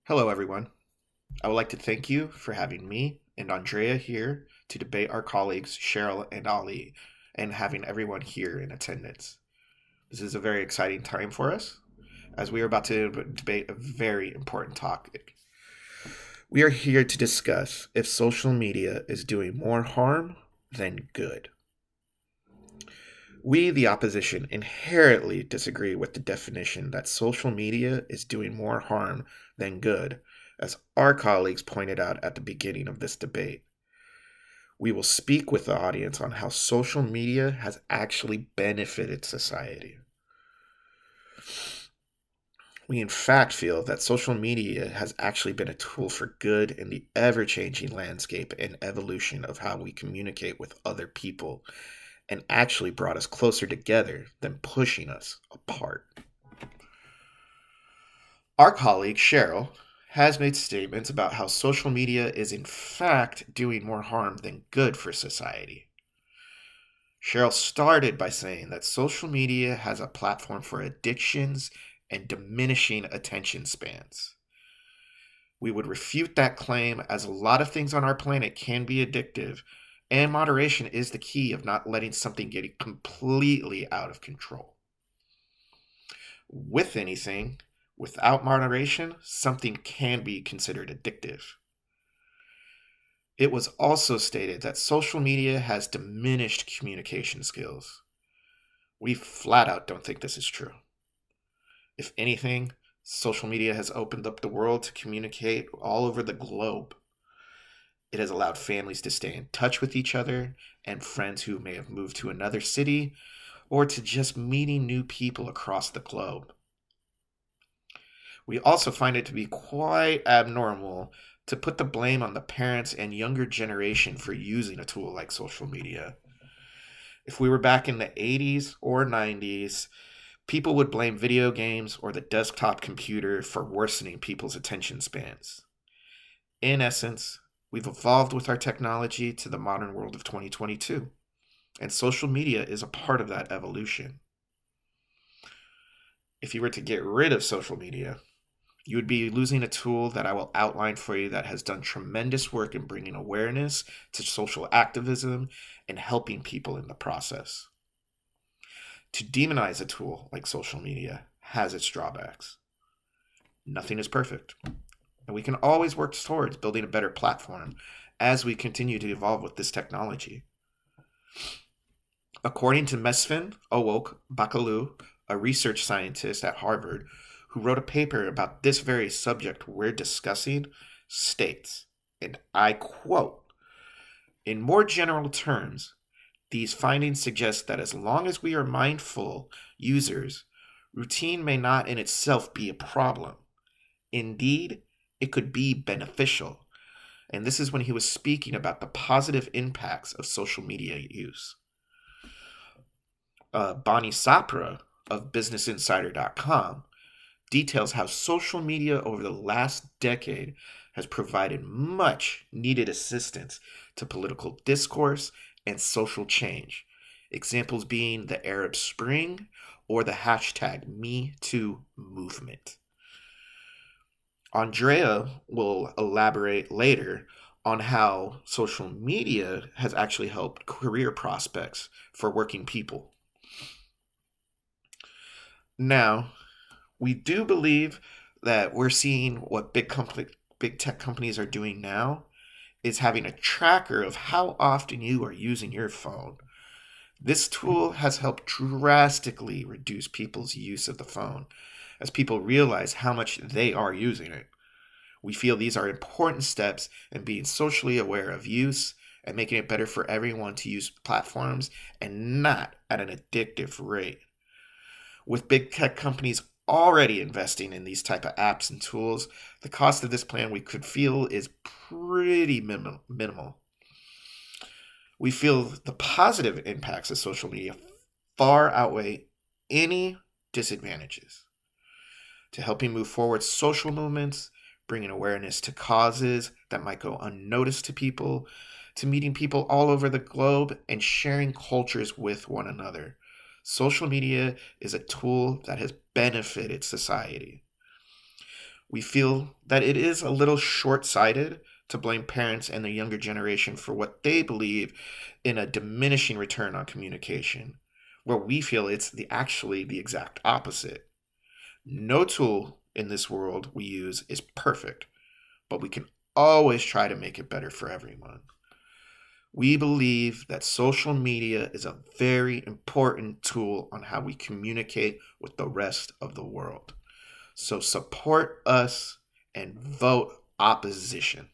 Hello, everyone. I would like to thank you for having me and Andrea here to debate our colleagues Cheryl and Ali and having everyone here in attendance. This is a very exciting time for us as we are about to debate a very important topic. We are here to discuss if social media is doing more harm than good. We, the opposition, inherently disagree with the definition that social media is doing more harm than good, as our colleagues pointed out at the beginning of this debate. We will speak with the audience on how social media has actually benefited society. We, in fact, feel that social media has actually been a tool for good in the ever changing landscape and evolution of how we communicate with other people and actually brought us closer together than pushing us apart. Our colleague Cheryl has made statements about how social media is in fact doing more harm than good for society. Cheryl started by saying that social media has a platform for addictions and diminishing attention spans. We would refute that claim as a lot of things on our planet can be addictive, and moderation is the key of not letting something get completely out of control. With anything, without moderation, something can be considered addictive. It was also stated that social media has diminished communication skills. We flat out don't think this is true. If anything, social media has opened up the world to communicate all over the globe. It has allowed families to stay in touch with each other and friends who may have moved to another city or to just meeting new people across the globe. We also find it to be quite abnormal to put the blame on the parents and younger generation for using a tool like social media. If we were back in the 80s or 90s, people would blame video games or the desktop computer for worsening people's attention spans. In essence, we've evolved with our technology to the modern world of 2022, and social media is a part of that evolution. If you were to get rid of social media, you would be losing a tool that I will outline for you that has done tremendous work in bringing awareness to social activism and helping people in the process. To demonize a tool like social media has its drawbacks. Nothing is perfect, and we can always work towards building a better platform as we continue to evolve with this technology. According to Mesfin Owok Bakalu, a research scientist at Harvard who wrote a paper about this very subject we're discussing, states, and I quote, "In more general terms, these findings suggest that as long as we are mindful users, routine may not in itself be a problem. Indeed, it could be beneficial." And this is when he was speaking about the positive impacts of social media use. Bonnie Sapra of BusinessInsider.com details how social media over the last decade has provided much needed assistance to political discourse and social change, examples being the Arab Spring or the hashtag #MeToo movement. Andrea will elaborate later on how social media has actually helped career prospects for working people. Now, we do believe that we're seeing what big tech companies are doing now is having a tracker of how often you are using your phone. This tool has helped drastically reduce people's use of the phone as people realize how much they are using it. We feel these are important steps in being socially aware of use and making it better for everyone to use platforms and not at an addictive rate. With big tech companies already investing in these type of apps and tools, the cost of this plan we could feel is pretty minimal. We feel the positive impacts of social media far outweigh any disadvantages to helping move forward social movements, bringing awareness to causes that might go unnoticed to people, to meeting people all over the globe and sharing cultures with one another. Social media is a tool that has benefited society. We feel that it is a little short sighted to blame parents and the younger generation for what they believe in a diminishing return on communication, where we feel it's actually the exact opposite. No tool in this world we use is perfect, but we can always try to make it better for everyone. We believe that social media is a very important tool on how we communicate with the rest of the world. So support us and vote opposition.